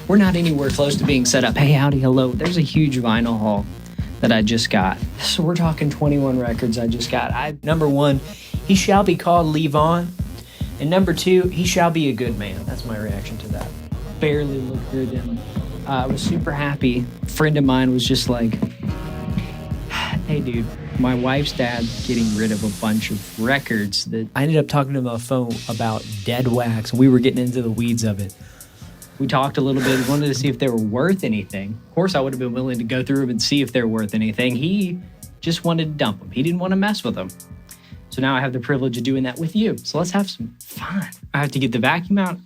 We're not anywhere close to being set up. Hey, howdy, hello. There's a huge vinyl haul that I just got. So we're talking 21 records I just got. Number 1, He Shall Be Called Leave On. And number 2, He Shall Be a Good Man. That's my reaction to that. Barely looked through them. I was super happy. A friend of mine was just like, hey, dude, my wife's dad's getting rid of a bunch of records that I ended up talking to him on the phone about Dead Wax. We were getting into the weeds of it. We talked a little bit, wanted to see if they were worth anything. Of course, I would have been willing to go through them and see if they're worth anything. He just wanted to dump them. He didn't want to mess with them. So now I have the privilege of doing that with you. So let's have some fun. I have to get the vacuum out.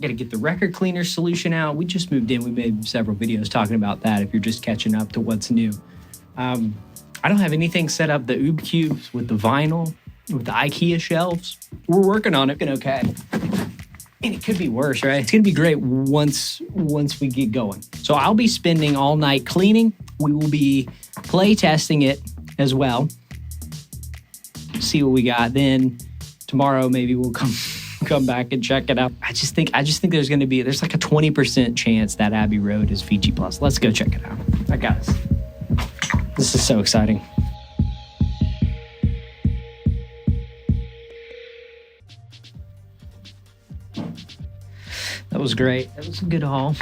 Got to get the record cleaner solution out. We just moved in. We made several videos talking about that if you're just catching up to what's new. I don't have anything set up. The Oob cubes with the vinyl, with the IKEA shelves. We're working on it. Okay. And it could be worse, right? It's going to be great once we get going. So I'll be spending all night cleaning. We will be play testing it as well. See what we got. Then tomorrow maybe we'll come back and check it out. I just think there's like a 20% chance that Abbey Road is Fiji Plus. Let's go check it out. I got this. This is so exciting. That was great. That was a good haul.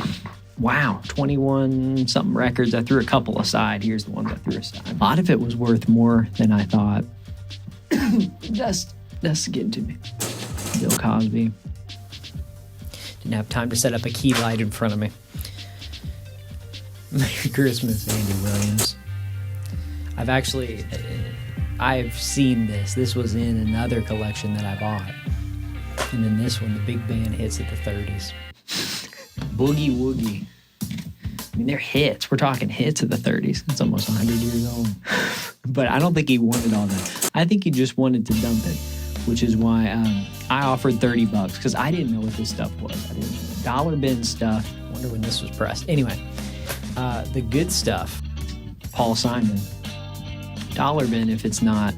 Wow, 21 something records. I threw a couple aside. Here's the ones I threw aside. A lot of it was worth more than I thought. That's getting to me. Bill Crosby. Didn't have time to set up a key light in front of me. Merry Christmas, Andy Williams. I've seen this. This was in another collection that I bought. And then this one, the big band hits at the 30s. Boogie Woogie. I mean, they're hits. We're talking hits of the 30s. It's almost 100 years old. But I don't think he wanted all that. I think he just wanted to dump it, which is why I offered $30 because I didn't know what this stuff was. I didn't know. Dollar bin stuff. I wonder when this was pressed. Anyway, the good stuff, Paul Simon. Dollar bin if it's not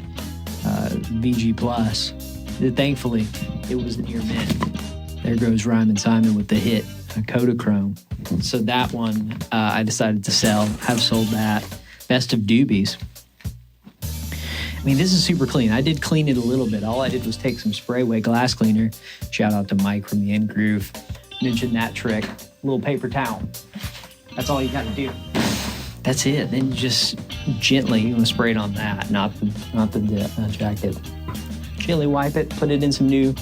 VG Plus. Thankfully, it was near mint. There goes Rhymin Simon with the hit, Kodachrome. So that one I decided to sell. Have sold that. Best of Doobies. I mean, this is super clean. I did clean it a little bit. All I did was take some spray away glass cleaner. Shout out to Mike from the End Groove. Mentioned that trick. A little paper towel. That's all you got to do. That's it. Then you just gently, you want to spray it on that, not the jacket. Gently wipe it, put it in some new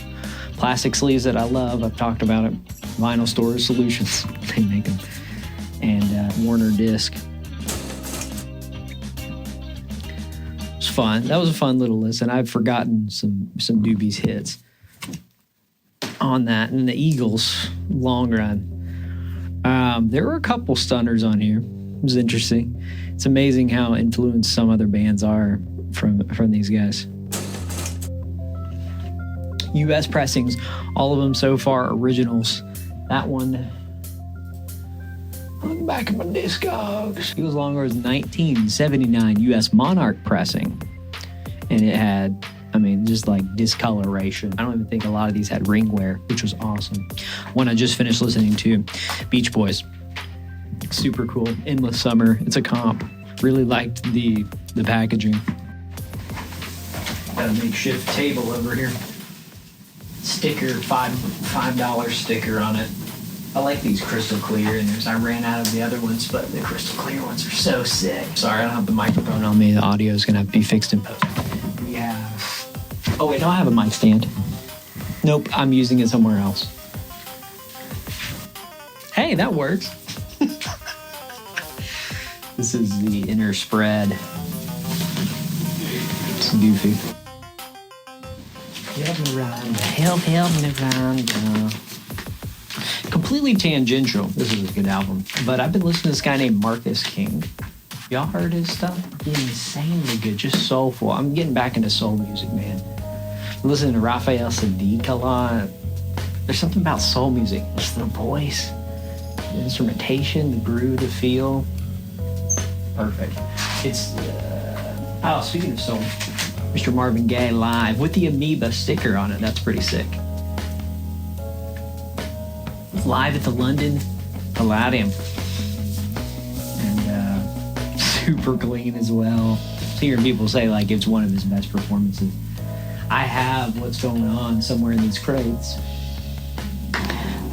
plastic sleeves that I love. I've talked about it. Vinyl Storage Solutions, they make them. And Warner Disc. It's fun. That was a fun little listen. I've forgotten some Doobies hits on that. And the Eagles, Long Run. There were a couple stunners on here. It was interesting. It's amazing how influenced some other bands are from these guys. U.S. pressings, all of them so far originals. That one on the back of my Discogs. It was longer as 1979 U.S. Monarch pressing. And it had, just like discoloration. I don't even think a lot of these had ring wear, which was awesome. One I just finished listening to, Beach Boys. Super cool. Endless Summer. It's a comp. Really liked the packaging. Got a makeshift table over here. Sticker, $5 sticker on it. I like these crystal clear, and I ran out of the other ones, but the crystal clear ones are so sick. Sorry, I don't have the microphone on me. The audio is going to have to be fixed in post. Yeah. Oh, wait, no, I have a mic stand. Nope, I'm using it somewhere else. Hey, that works. This is the inner spread. It's goofy. Help me round. Completely tangential. This is a good album. But I've been listening to this guy named Marcus King. Y'all heard his stuff? Insanely good. Just soulful. I'm getting back into soul music, man. I'm listening to Raphael Sadiq a lot. There's something about soul music. It's the voice, the instrumentation, the groove, the feel. Perfect. It's, speaking of soul, Mr. Marvin Gaye live with the Amoeba sticker on it. That's pretty sick. Live at the London Palladium. And super clean as well. Hearing people say like it's one of his best performances. I have What's Going On somewhere in these crates.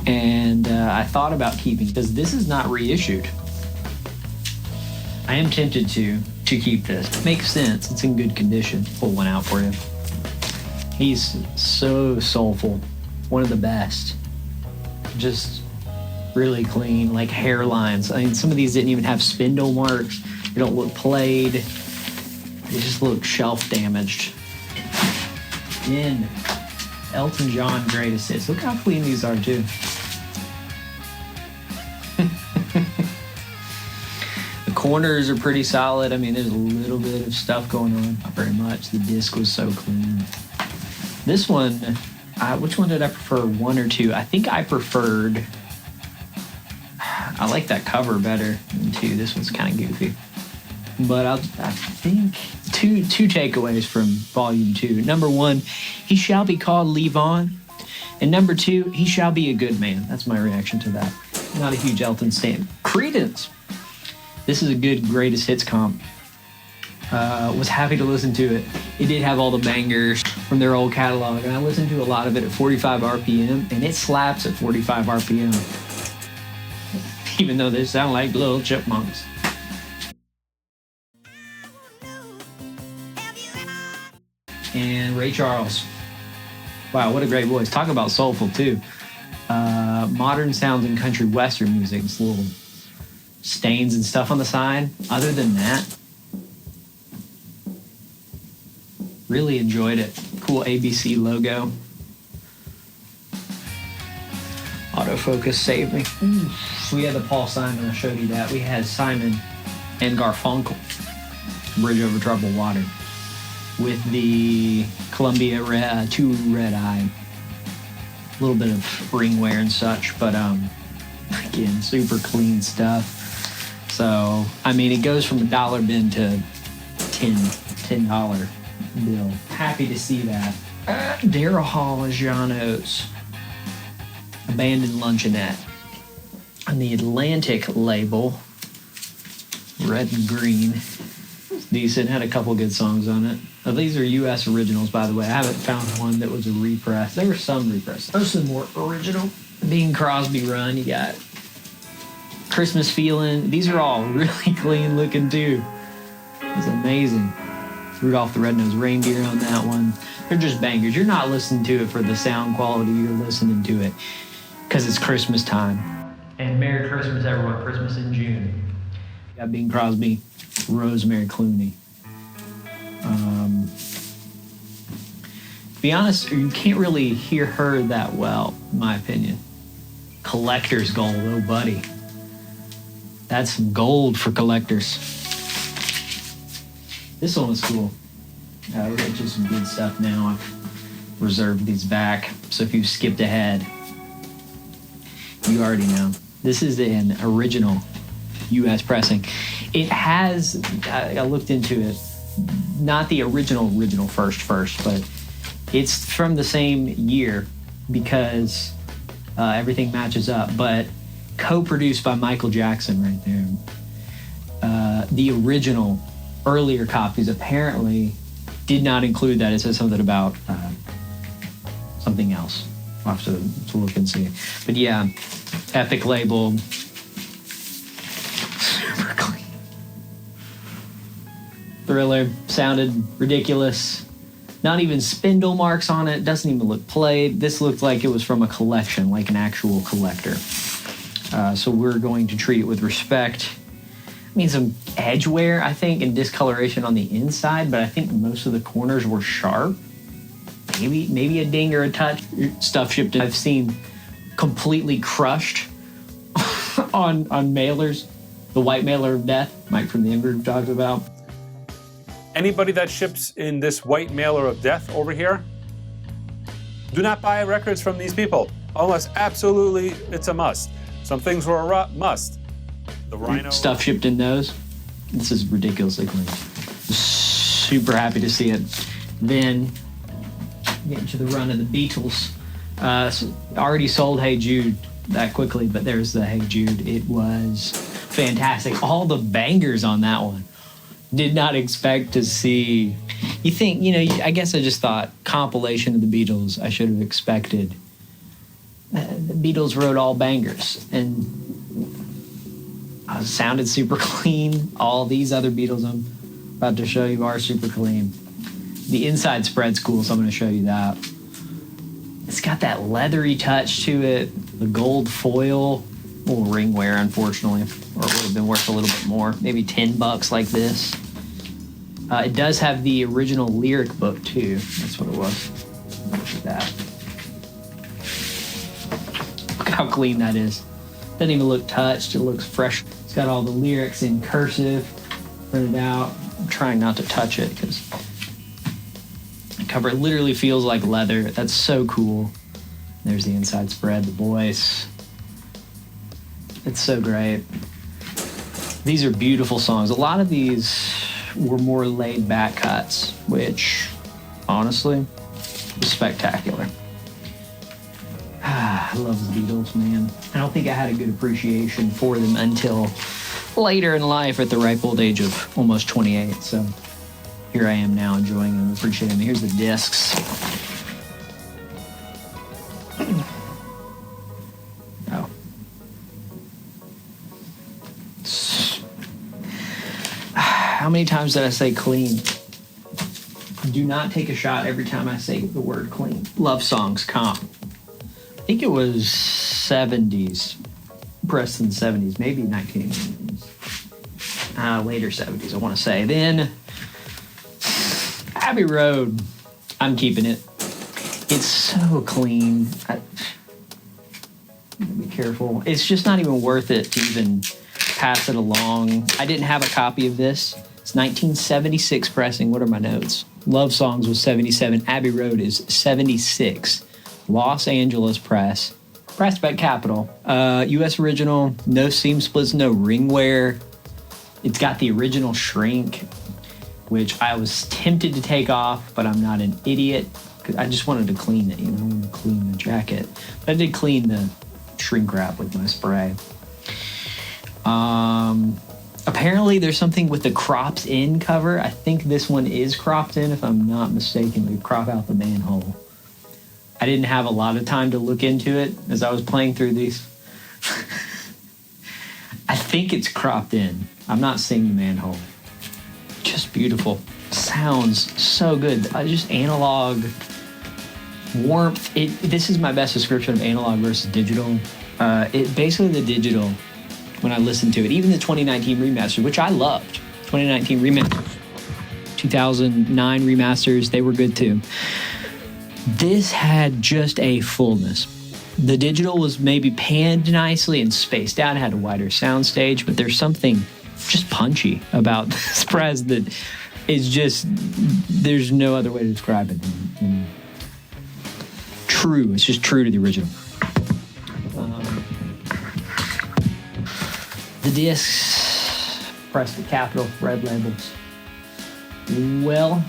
And I thought about keeping, because this is not reissued. I am tempted to keep this. Makes sense. It's in good condition. Pull one out for you. He's so soulful. One of the best. Just really clean, like hairlines. I mean, some of these didn't even have spindle marks. They don't look played. They just look shelf damaged. In Elton John Greatest Hits. Look how clean these are too. The corners are pretty solid. I mean, there's a little bit of stuff going on. Not very much. The disc was so clean. This one, which one did I prefer, 1 or 2? I think I preferred, I like that cover better than 2. This one's kind of goofy. But I think two takeaways from Volume 2. Number 1, he shall be called Leave On. And number 2, he shall be a good man. That's my reaction to that. Not a huge Elton stan. Creedence. This is a good greatest hits comp. Was happy to listen to it. It did have all the bangers from their old catalog, and I listened to a lot of it at 45 RPM, and it slaps at 45 RPM. Even though they sound like little chipmunks. And Ray Charles. Wow, what a great voice. Talk about soulful, too. Modern sounds in country western music. It's little stains and stuff on the side. Other than that, really enjoyed it. Cool ABC logo. Autofocus saved me. We had the Paul Simon, I showed you that. We had Simon and Garfunkel, Bridge Over Troubled Water, with the Columbia 2 Red Eye. A little bit of ring wear and such, but again, super clean stuff. So, I mean, it goes from a dollar bin to $10 bill. Happy to see that. Daryl Hall and John Oates. Abandoned Luncheonette. On the Atlantic label, red and green. Decent, had a couple good songs on it. Now, these are U.S. originals, by the way. I haven't found one that was a repress. There were some repress. Most of them were original. Bing Crosby Run, you got Christmas Feeling. These are all really clean looking too. It's amazing. Rudolph the Red-Nosed Reindeer on that one. They're just bangers. You're not listening to it for the sound quality. You're listening to it because it's Christmas time. And Merry Christmas, everyone. Christmas in June. Got Bing Crosby, Rosemary Clooney. To be honest, you can't really hear her that well, in my opinion. Collector's gold, oh buddy. That's some gold for collectors. This one was cool. We're getting to some good stuff now. I've reserved these back, so if you skipped ahead, you already know. This is an original U.S. pressing. It has, I looked into it, not the original first, but it's from the same year because everything matches up, but co-produced by Michael Jackson right there. The original earlier copies apparently did not include that. It says something about something else. I'll have to look and see. But yeah, epic label. Super clean. Thriller sounded ridiculous. Not even spindle marks on it. Doesn't even look played. This looked like it was from a collection, like an actual collector. So we're going to treat it with respect. I mean, some edge wear, I think, and discoloration on the inside, but I think most of the corners were sharp. Maybe a ding or a touch. Stuff shipped in. I've seen completely crushed on mailers. The white mailer of death, Mike from the In-Groove talks about. Anybody that ships in this white mailer of death over here, do not buy records from these people, unless absolutely it's a must. Some things were a must. The Rhino. Stuff shipped in those. This is ridiculously clean. Super happy to see it. Then, getting to the run of the Beatles. Already sold Hey Jude that quickly, but there's the Hey Jude. It was fantastic. All the bangers on that one. Did not expect to see. You think, I guess I just thought compilation of the Beatles, I should have expected. The Beatles wrote all bangers, and sounded super clean. All these other Beatles I'm about to show you are super clean. The inside spread's cool, so I'm going to show you that. It's got that leathery touch to it. The gold foil. A little ring wear, unfortunately. Or it would have been worth a little bit more. Maybe $10 like this. It does have the original lyric book, too. That's what it was. Look at that. Look how clean that is. Doesn't even look touched. It looks fresh. It's got all the lyrics in cursive, printed out. I'm trying not to touch it because the cover literally feels like leather. That's so cool. There's the inside spread, the voice. It's so great. These are beautiful songs. A lot of these were more laid back cuts, which honestly was spectacular. I love the Beatles, man. I don't think I had a good appreciation for them until later in life at the ripe old age of almost 28. So here I am now enjoying them, appreciating them. Here's the discs. Oh. How many times did I say clean? Do not take a shot every time I say the word clean. Love songs, comp. I think it was 70s. Pressed in the 70s, maybe 1980s. Later 70s, I want to say. Then, Abbey Road. I'm keeping it. It's so clean. Be careful. It's just not even worth it to even pass it along. I didn't have a copy of this. It's 1976 pressing. What are my notes? Love Songs was 77. Abbey Road is 76. Los Angeles press. Pressed by Capitol. U.S. original. No seam splits, no ring wear. It's got the original shrink, which I was tempted to take off, but I'm not an idiot. I just wanted to clean it, I wanted to clean the jacket. But I did clean the shrink wrap with my spray. Apparently there's something with the cropped in cover. I think this one is cropped in, if I'm not mistaken. They crop out the manhole. I didn't have a lot of time to look into it as I was playing through these. I think it's cropped in. I'm not seeing the manhole. Just beautiful. Sounds so good. Just analog warmth. This is my best description of analog versus digital. Basically the digital, when I listened to it, even the 2019 remaster, which I loved. 2019 remasters, 2009 remasters, they were good too. This had just a fullness. The digital was maybe panned nicely and spaced out, had a wider soundstage, but there's something just punchy about this press that is just, there's no other way to describe it. True, it's just true to the original. The discs, pressed with Capitol, red labels. Well,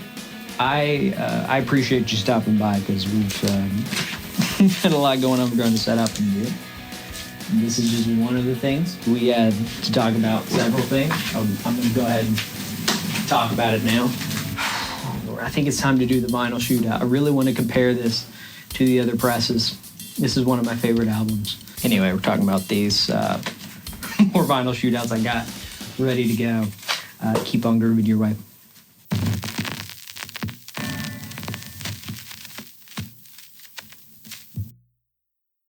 I appreciate you stopping by because we've had a lot going on. We're going to set up and do it. And this is just one of the things. We had to talk about several things. I'm going to go ahead and talk about it now. I think it's time to do the vinyl shootout. I really want to compare this to the other presses. This is one of my favorite albums. Anyway, we're talking about these more vinyl shootouts I got ready to go. Keep on grooving your way.